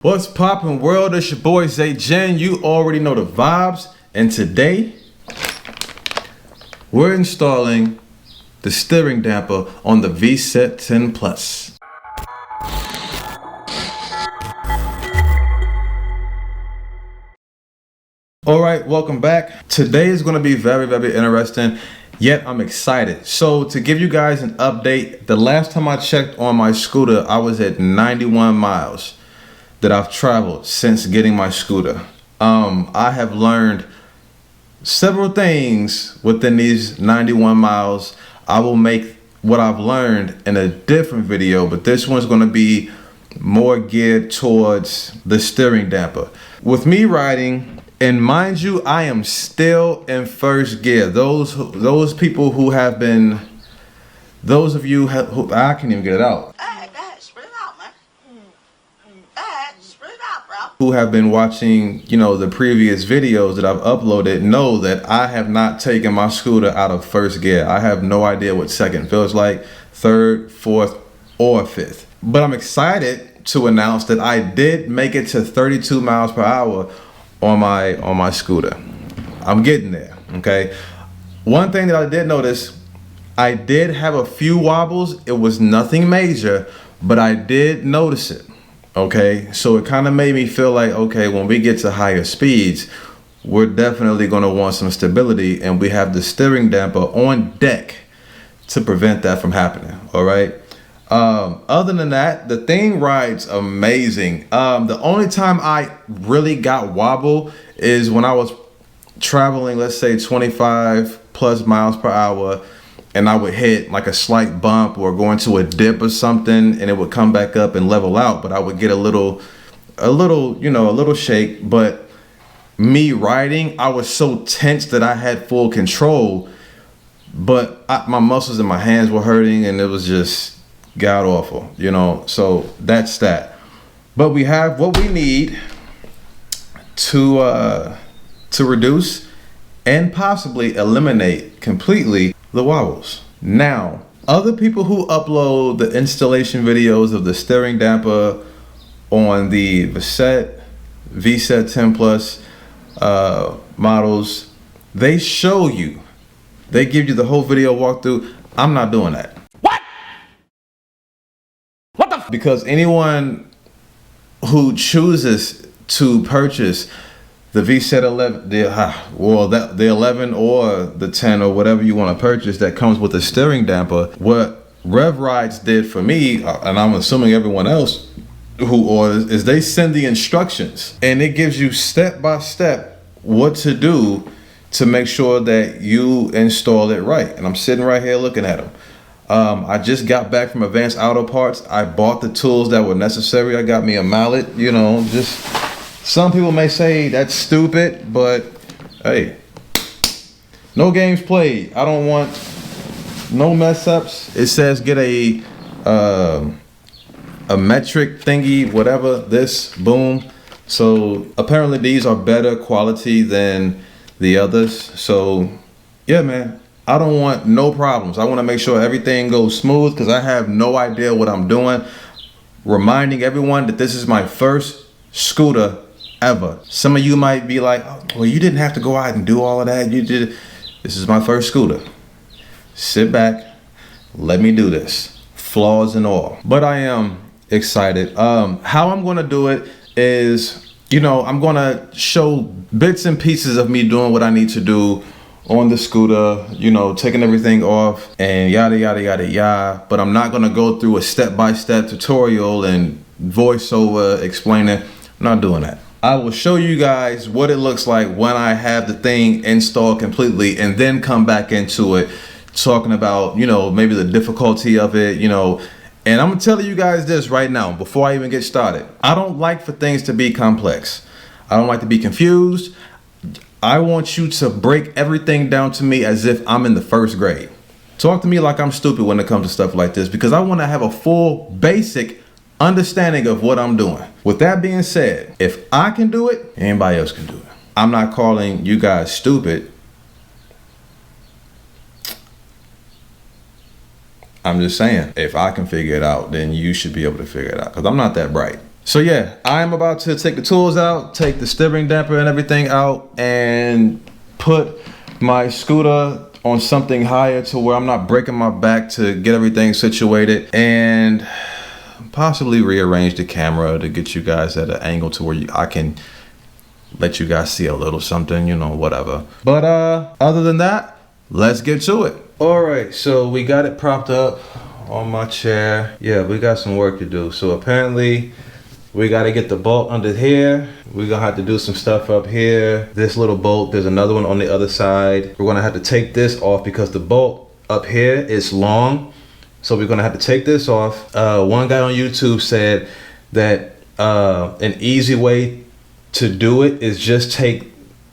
What's poppin' world? It's your boy Zay Jen. You already know the vibes. And today, we're installing the steering damper on the VSETT 10 Plus. Alright, welcome back. Today is going to be very interesting, yet I'm excited. So to give you guys an update, the last time I checked on my scooter, I was at 91 miles. That I've traveled since getting my scooter. I have learned several things within these 91 miles. I will make what I've learned in a different video, but this one's gonna be more geared towards the steering damper. With me riding, and mind you, I am still in first gear. Those people who have been, those of you who, I can't even get it out. Who have been watching, you know, the previous videos that I've uploaded know that I have not taken my scooter out of first gear. I have no idea what second feels like, third, fourth, or fifth. But I'm excited to announce that I did make it to 32 miles per hour on my scooter. I'm getting there, okay? One thing that I did notice, I did have a few wobbles. It was nothing major, but I did notice it. Okay, so it kind of made me feel like, okay, when we get to higher speeds, we're definitely going to want some stability, and we have the steering damper on deck to prevent that from happening. All right. Other than that, the thing rides amazing. The only time I really got wobble is when I was traveling, let's say 25 plus miles per hour, and I would hit like a slight bump or go into a dip or something, and it would come back up and level out, but I would get a little shake. But me riding, I was so tense that I had full control, but my muscles in my hands were hurting, and it was just god awful, you know. So that's that. But we have what we need to reduce and possibly eliminate completely the wobbles. Now, other people who upload the installation videos of the steering damper on the VSETT 10 Plus models, they show you, they give you the whole video walkthrough. I'm not doing that. What the? Because anyone who chooses to purchase the VSETT 11, the 11 or the 10 or whatever you want to purchase that comes with the steering damper, what Rev Rides did for me, and I'm assuming everyone else who orders, is they send the instructions, and it gives you step by step what to do to make sure that you install it right. And I'm sitting right here looking at them. I just got back from Advanced Auto Parts. I bought the tools that were necessary. I got me a mallet, you know, just. Some people may say that's stupid, but hey, no games played. I don't want no mess ups. It says get a metric thingy, whatever, this, boom. So apparently these are better quality than the others. So yeah, man, I don't want no problems. I want to make sure everything goes smooth because I have no idea what I'm doing. Reminding everyone that this is my first scooter ever. Some of you might be like, oh, well, you didn't have to go out and do all of that. You did. This is my first scooter. Sit back, let me do this, flaws and all. But I am excited. How I'm gonna do it is, you know, I'm gonna show bits and pieces of me doing what I need to do on the scooter, you know, taking everything off and yada yada. But I'm not gonna go through a step-by-step tutorial and voiceover explaining. I'm not doing that. I will show you guys what it looks like when I have the thing installed completely, and then come back into it talking about, you know, maybe the difficulty of it, you know. And I'm gonna tell you guys this right now before I even get started. I don't like for things to be complex. I don't like to be confused. I want you to break everything down to me as if I'm in the first grade. Talk to me like I'm stupid when it comes to stuff like this, because I want to have a full basic understanding of what I'm doing. With that being said, if I can do it, anybody else can do it. I'm not calling you guys stupid. I'm just saying, if I can figure it out, then you should be able to figure it out, because I'm not that bright. So yeah, I'm about to take the tools out, take the steering damper and everything out, and put my scooter on something higher to where I'm not breaking my back to get everything situated, and possibly rearrange the camera to get you guys at an angle to where I can let you guys see a little something, you know, whatever. But other than that, let's get to it. All right, so we got it propped up on my chair. Yeah, we got some work to do. So apparently we got to get the bolt under here. We're going to have to do some stuff up here. This little bolt, there's another one on the other side. We're going to have to take this off because the bolt up here is long. So we're going to have to take this off. One guy on YouTube said that an easy way to do it is just take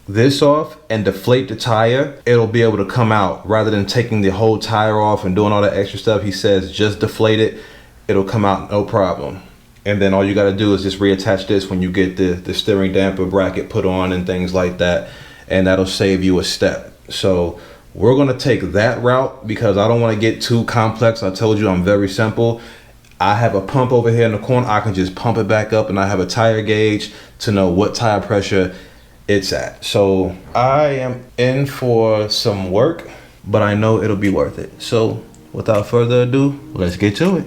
this off and deflate the tire. It'll be able to come out rather than taking the whole tire off and doing all that extra stuff. He says just deflate it. It'll come out no problem. And then all you got to do is just reattach this when you get the steering damper bracket put on and things like that. And that'll save you a step. So we're going to take that route because I don't want to get too complex. I told you I'm very simple. I have a pump over here in the corner. I can just pump it back up, and I have a tire gauge to know what tire pressure it's at. So I am in for some work, but I know it'll be worth it. So without further ado, let's get to it.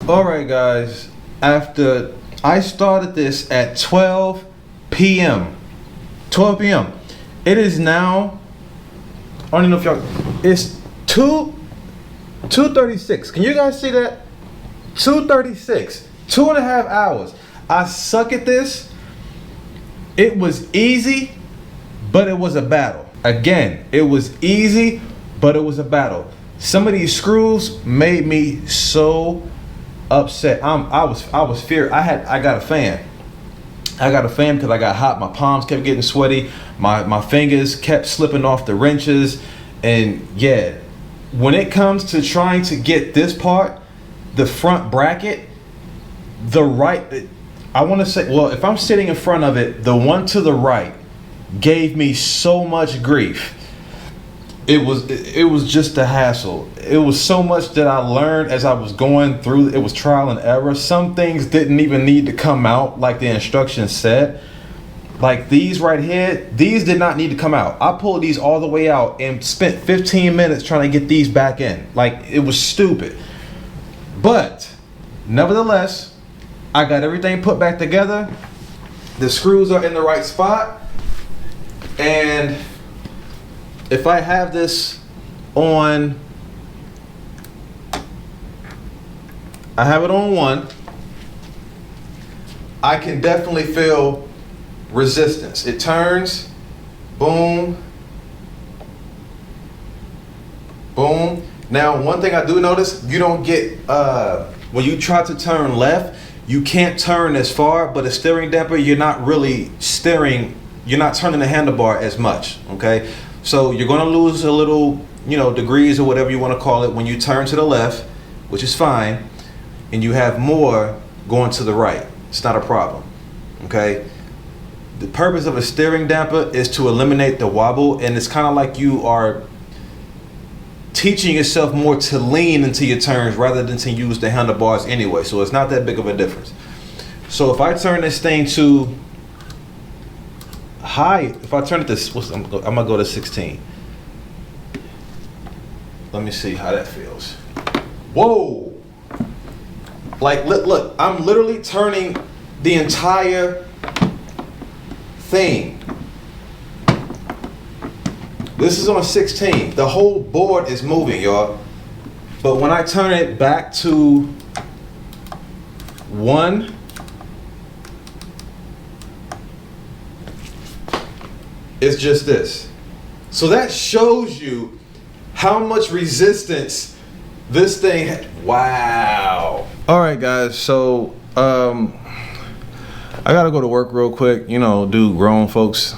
All right, guys, after I started this at 12 p.m. It is now, I don't even know if y'all, it's 2:36. Can you guys see that? 2:36, 2.5 hours. I suck at this. It was easy, but it was a battle. Again, it was easy, but it was a battle. Some of these screws made me so upset. I was feared. I got a fan. I got a fan because I got hot. My palms kept getting sweaty. My fingers kept slipping off the wrenches. And yeah, when it comes to trying to get this part, the front bracket, I want to say, well, if I'm sitting in front of it, the one to the right gave me so much grief. It was just a hassle. It was so much that I learned as I was going through. It was trial and error. Some things didn't even need to come out like the instructions said. Like these right here, these did not need to come out. I pulled these all the way out and spent 15 minutes trying to get these back in. Like, it was stupid. But nevertheless, I got everything put back together. The screws are in the right spot. And if I have this on, I have it on one, I can definitely feel resistance. It turns, boom, boom. Now, one thing I do notice, you don't get, when you try to turn left, you can't turn as far, but a steering damper, you're not really steering, you're not turning the handlebar as much, okay? So you're gonna lose a little, degrees or whatever you wanna call it when you turn to the left, which is fine, and you have more going to the right. It's not a problem, okay? The purpose of a steering damper is to eliminate the wobble, and it's kind of like you are teaching yourself more to lean into your turns rather than to use the handlebars anyway, so it's not that big of a difference. So if I turn this thing to high, if I turn it to, I'm gonna go to 16. Let me see how that feels. Whoa! Like, look, I'm literally turning the entire thing. This is on 16. The whole board is moving, y'all. But when I turn it back to one. It's just this. So that shows you how much resistance this thing had. Wow. All right, guys. So I gotta go to work real quick. You know, do grown folks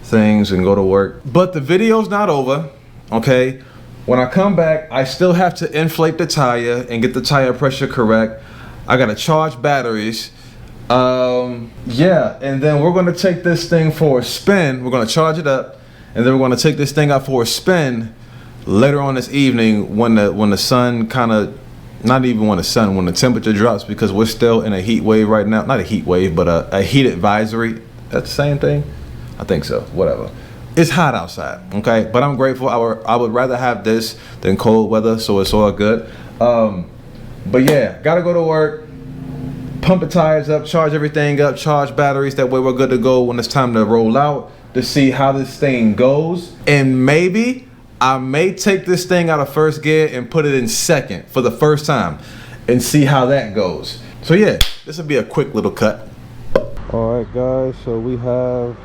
things and go to work. But the video's not over. Okay. When I come back, I still have to inflate the tire and get the tire pressure correct. I gotta charge batteries. Yeah, and then we're gonna take this thing for a spin. We're gonna charge it up, and then we're gonna take this thing out for a spin later on this evening when the sun kind of, not even when the temperature drops, because we're still in a heat wave right now. Not a heat wave, but a heat advisory. That's the same thing? I think so. Whatever. It's hot outside, okay? But I'm grateful. I would rather have this than cold weather, so it's all good. But yeah, gotta go to work. Pump the tires up, charge everything up, charge batteries. That way we're good to go when it's time to roll out, to see how this thing goes. And maybe I may take this thing out of first gear and put it in second for the first time and see how that goes. So yeah, this will be a quick little cut. All right, guys, so we have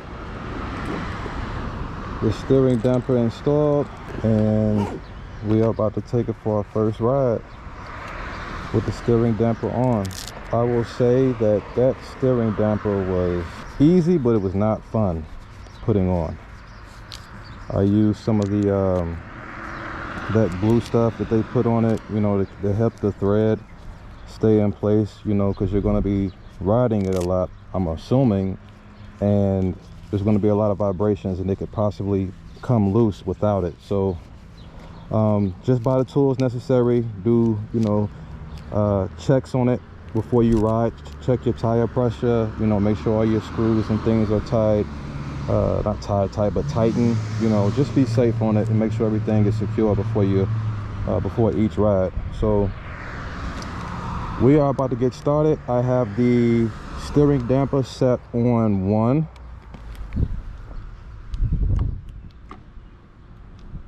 the steering damper installed, and we are about to take it for our first ride with the steering damper on. I will say that steering damper was easy, but it was not fun putting on. I used some of the that blue stuff that they put on it, you know, to help the thread stay in place, you know, because you're going to be riding it a lot, I'm assuming, and there's going to be a lot of vibrations and it could possibly come loose without it. So just buy the tools necessary, do, you know, checks on it before you ride. Check your tire pressure, you know, make sure all your screws and things are tied, not tight, but tighten. You know, just be safe on it and make sure everything is secure before you before each ride. So we are about to get started. I have the steering damper set on 1.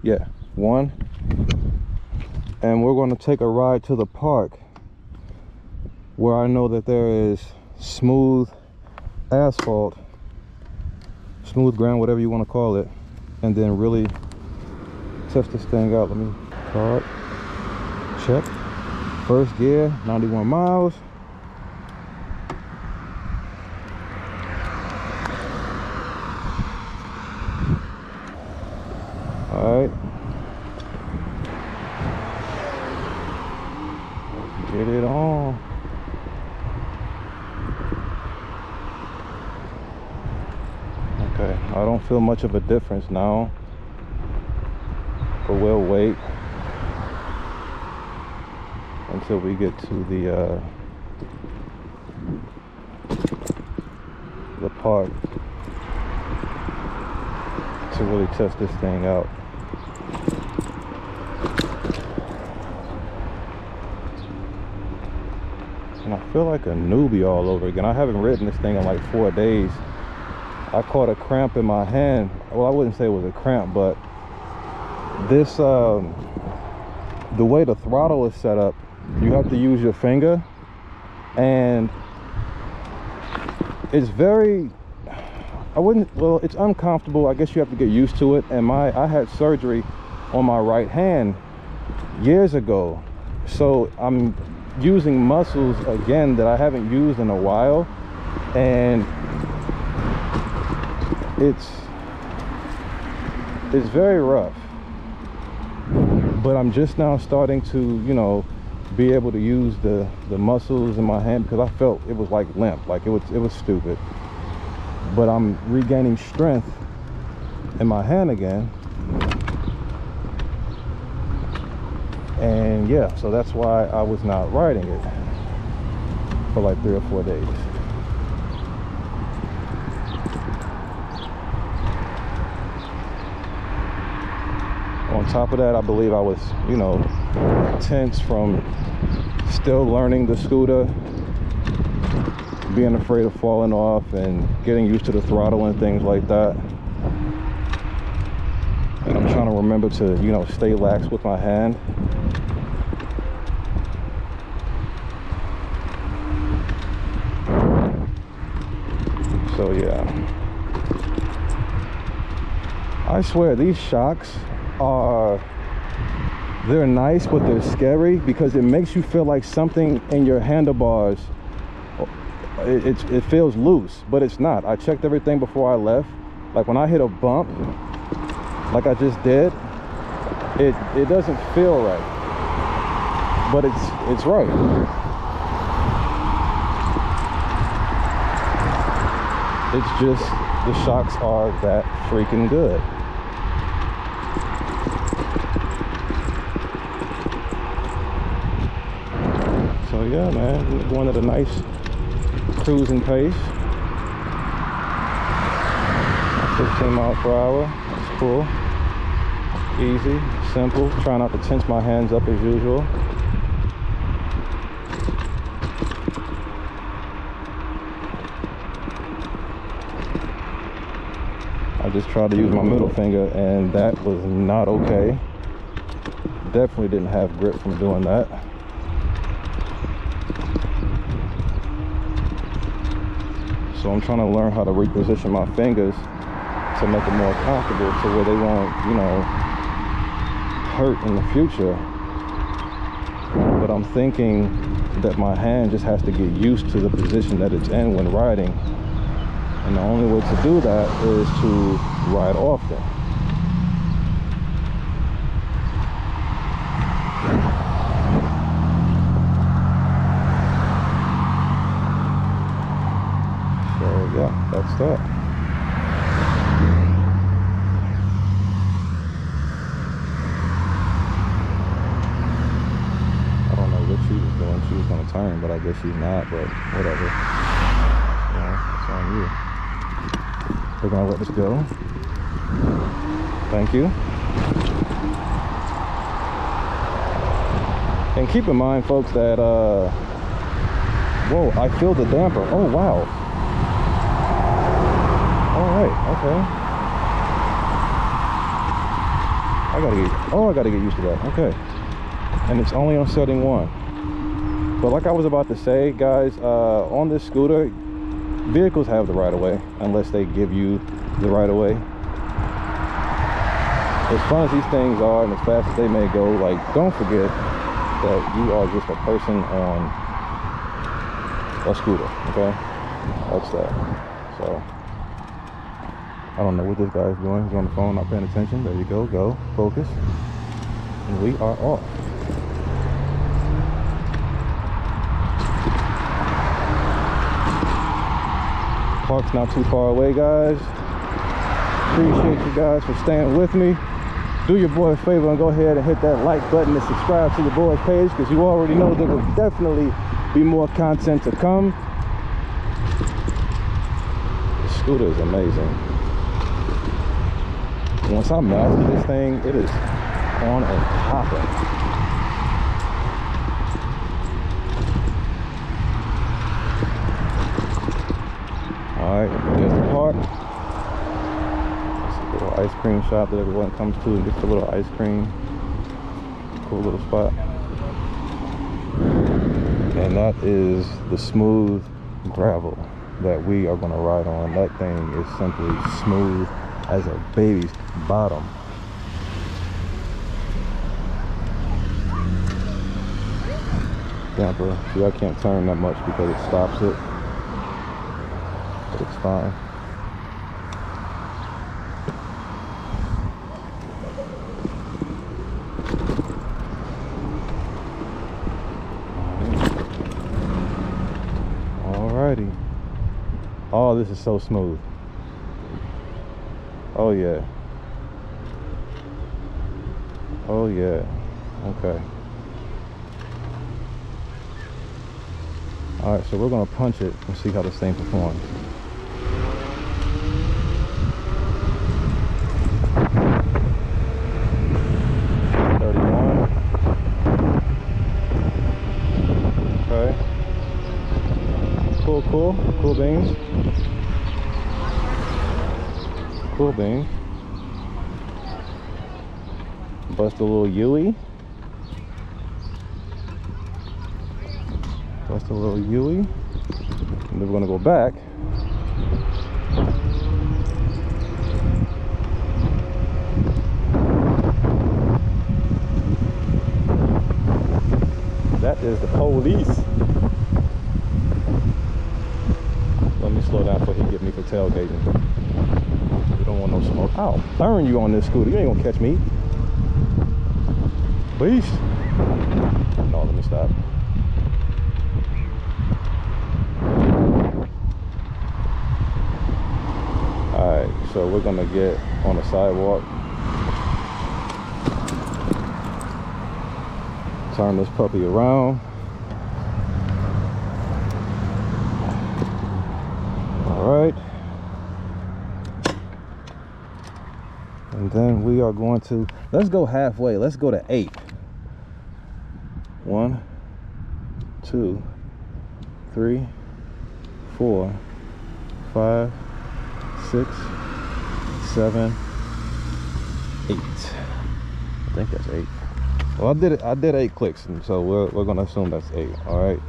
Yeah, 1. And we're going to take a ride to the park where I know that there is smooth asphalt, smooth ground, whatever you want to call it, and then really test this thing out. Let me card check. First gear, 91 miles. All right, get it on. Okay, I don't feel much of a difference now, but we'll wait until we get to the park to really test this thing out. And I feel like a newbie all over again. I haven't ridden this thing in like 4 days. I caught a cramp in my hand. Well, I wouldn't say it was a cramp, but this, the way the throttle is set up, you have to use your finger, and it's very, well, it's uncomfortable. I guess you have to get used to it. And I had surgery on my right hand years ago, so I'm using muscles again that I haven't used in a while, and it's very rough. But I'm just now starting to, you know, be able to use the muscles in my hand, because I felt it was like limp, like it was stupid. But I'm regaining strength in my hand again, and yeah, so that's why I was not riding it for like 3 or 4 days. On top of that, I believe I was, you know, tense from still learning the scooter, being afraid of falling off and getting used to the throttle and things like that. And I'm trying to remember to, you know, stay lax with my hand. So yeah, I swear these shocks are, they're nice, but they're scary because it makes you feel like something in your handlebars, it feels loose, but it's not. I checked everything before I left. Like when I hit a bump, like I just did, it doesn't feel right, but it's right. It's just the shocks are that freaking good. So yeah, man, we're going at a nice cruising pace. 15 miles per hour. That's cool. Easy, simple. Try not to tense my hands up as usual. I just tried to use my middle finger and that was not okay. Definitely didn't have grip from doing that. So I'm trying to learn how to reposition my fingers to make it more comfortable to where they won't, you know, hurt in the future. But I'm thinking that my hand just has to get used to the position that it's in when riding. And the only way to do that is to ride often. So yeah, that's that. I don't know what she was doing. She was gonna turn, but I guess she's not, but whatever. You know, it's on you. We're gonna let this go. Thank you. And keep in mind, folks, that whoa, I feel the damper. Oh wow. All right, okay. I gotta get used to that. Okay. And it's only on setting 1. But like I was about to say, guys, on this scooter, vehicles have the right of way unless they give you the right of way. As fun as these things are and as fast as they may go, like, don't forget that you are just a person on a scooter, okay? That's that. So I don't know what this guy's doing. He's on the phone, not paying attention. There you go, go, focus. And we are off. Park's not too far away, guys. Appreciate you guys for staying with me. Do your boy a favor and go ahead and hit that like button and subscribe to your boy's page, because you already know there will definitely be more content to come. The scooter is amazing. Once I master this thing, it is on and popping. Alright, here's the park. It's a little ice cream shop that everyone comes to and gets a little ice cream. Cool little spot. And that is the smooth gravel that we are going to ride on. That thing is simply smooth as a baby's bottom. Damper. See, I can't turn that much because it stops it. It's fine. Alrighty. Oh, this is so smooth. Oh yeah. Oh yeah. Okay. Alright, so we're gonna punch it and see how this thing performs. Cool beans. Cool beans. Bust a little Yui. Bust a little Yui. And then we're gonna go back That is the police. Let me slow down before he get me for tailgating. We don't want no smoke. I'll burn you on this scooter. You ain't gonna catch me. Beast. No, let me stop. Alright, so we're gonna get on the sidewalk. Turn this puppy around. Alright. And then we are going to, let's go halfway. Let's go to 8. 1, 2, 3, 4, 5, 6, 7, 8. I think that's 8. Well, I did 8 clicks, and so we're gonna assume that's 8. All right.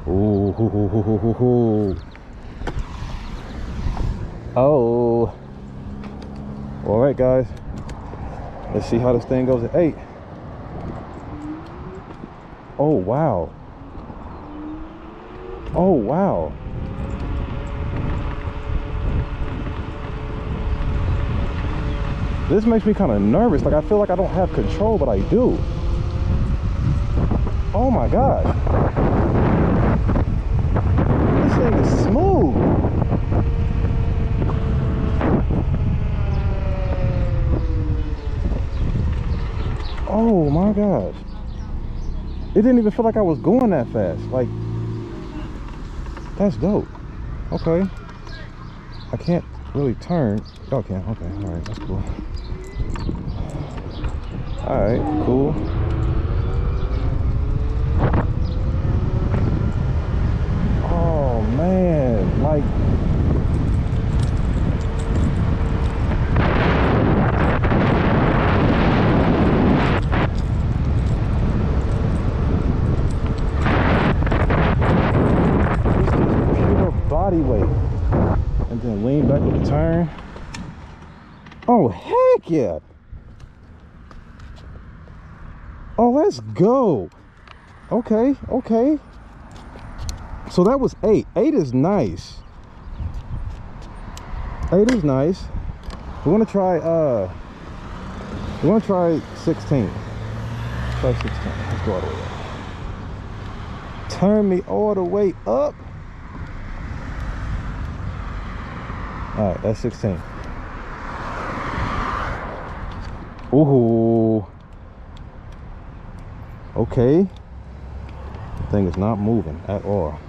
Ooh, hoo, hoo, hoo, hoo, hoo, hoo. Oh. All right, guys. Let's see how this thing goes at 8. Oh wow. Oh wow. This makes me kind of nervous. Like, I feel like I don't have control, but I do. Oh my gosh. This thing is smooth. Oh my gosh. It didn't even feel like I was going that fast. Like, that's dope. Okay. I can't really turn. Y'all can. Okay. All right. That's cool. All right. Cool. Oh man. Like, this is pure body weight. And then lean back with the turn. Oh heck yeah. Oh, let's go. Okay, okay. So that was 8. 8 is nice. 8 is nice. We want to try 16. Try 16. Let's go all the way up. Turn me all the way up. All right, that's 16. Ooh. Okay. The thing is not moving at all.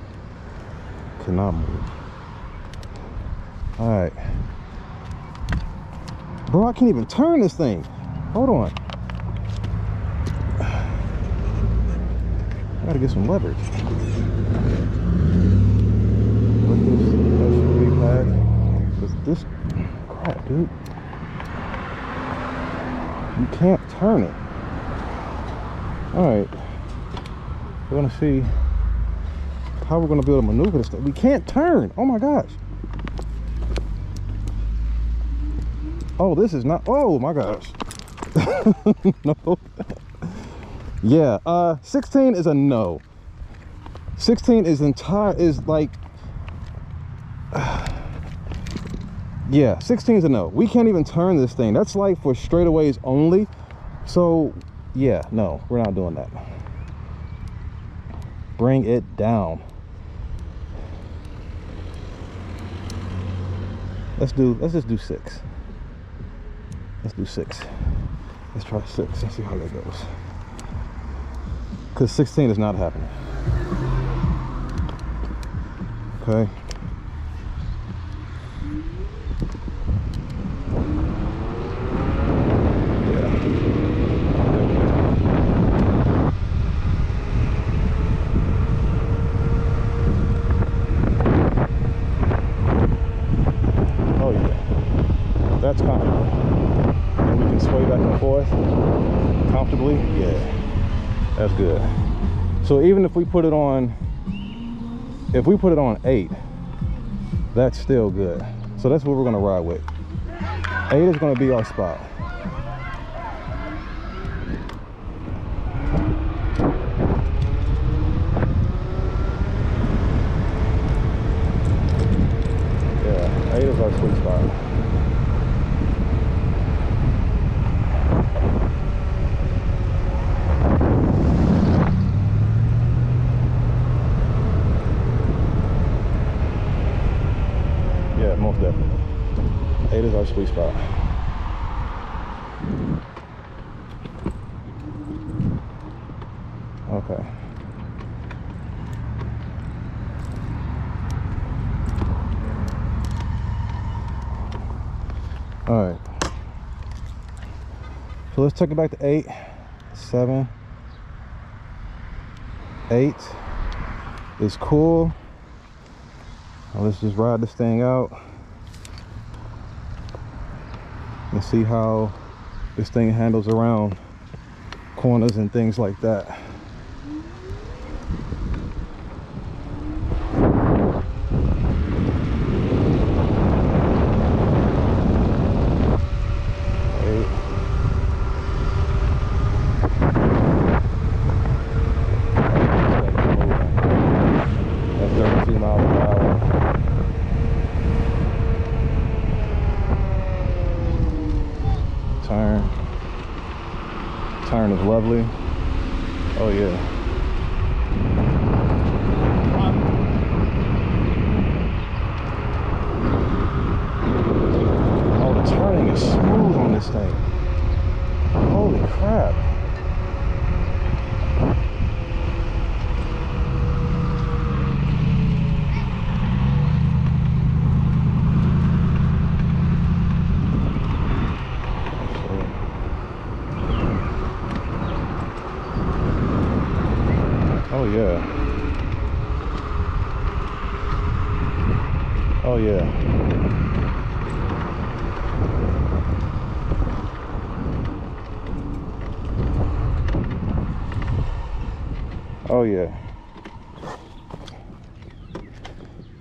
Cannot move. All right. Bro, I can't even turn this thing. Hold on. I gotta get some leverage. With this SUV pad. With this crap, dude. You can't turn it. Alright. We're gonna see how we're gonna be able to maneuver this thing. We can't turn. Oh my gosh. Oh, this is not, oh my gosh. No. Yeah, 16 is a no. 16 is like, yeah, 16 is a no. We can't even turn this thing. That's like for straightaways only. So yeah, no, we're not doing that. Bring it down. Let's just do 6. Let's do 6. Let's try 6 and see how that goes. Because 16 is not happening. Okay. That's comfortable. And we can sway back and forth comfortably. Yeah, that's good. So even if we put it on 8, that's still good. So that's what we're gonna ride with. 8 is gonna be our spot. Yeah, 8 is our sweet spot. Yeah, most definitely. 8 is our sweet spot. Okay. All right. So let's take it back to 8, 7, 8 is cool. Now let's just ride this thing out and see how this thing handles around corners and things like that. Turn is lovely. Oh yeah. Oh, the turning is smooth on this thing. Holy crap. Oh yeah. Oh yeah. Oh yeah.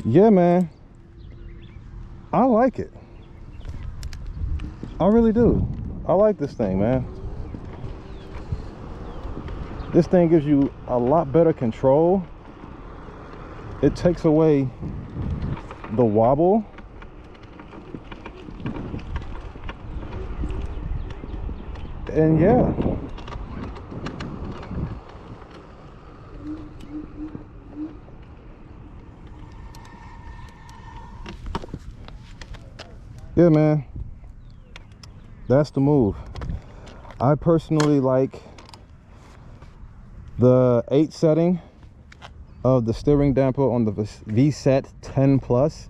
Yeah, man. I like it. I really do. I like this thing, man. This thing gives you a lot better control. It takes away the wobble. And yeah. Yeah, man. That's the move. I personally like the 8 setting of the steering damper on the VSETT 10 Plus.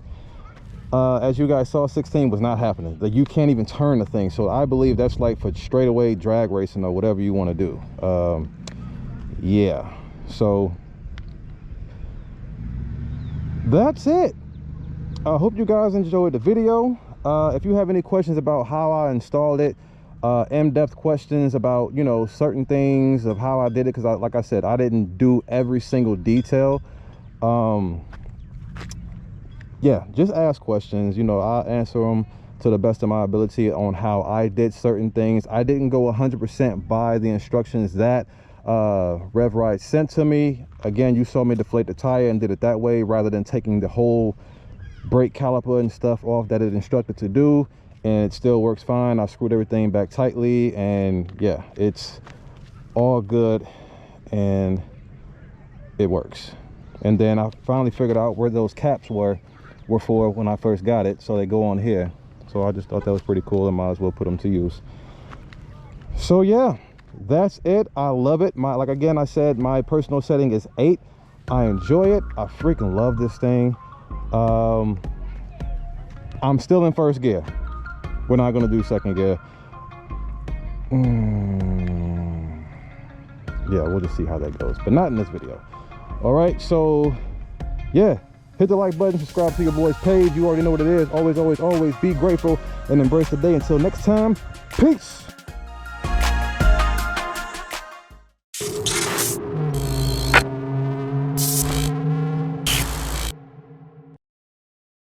As you guys saw, 16 was not happening. Like, you can't even turn the thing. So I believe that's like for straightaway drag racing or whatever you want to do. Yeah, so that's it. I hope you guys enjoyed the video. If you have any questions about how I installed it, in-depth questions about, you know, certain things of how I did it, because like I said, I didn't do every single detail. Yeah, just ask questions. You know, I'll answer them to the best of my ability on how I did certain things. I didn't go 100% by the instructions that RevRide sent to me. Again, you saw me deflate the tire and did it that way rather than taking the whole brake caliper and stuff off that it instructed to do, and it still works fine. I screwed everything back tightly, and yeah, it's all good and it works. And then I finally figured out where those caps were for when I first got it, so they go on here. So I just thought that was pretty cool and might as well put them to use. So yeah, that's it. I love it. Like again, I said, my personal setting is 8. I enjoy it. I freaking love this thing. I'm still in first gear. We're not going to do second gear. Yeah, we'll just see how that goes, but not in this video. All right, so yeah, hit the like button, subscribe to your boy's page. You already know what it is. Always, always, always be grateful and embrace the day. Until next time, peace.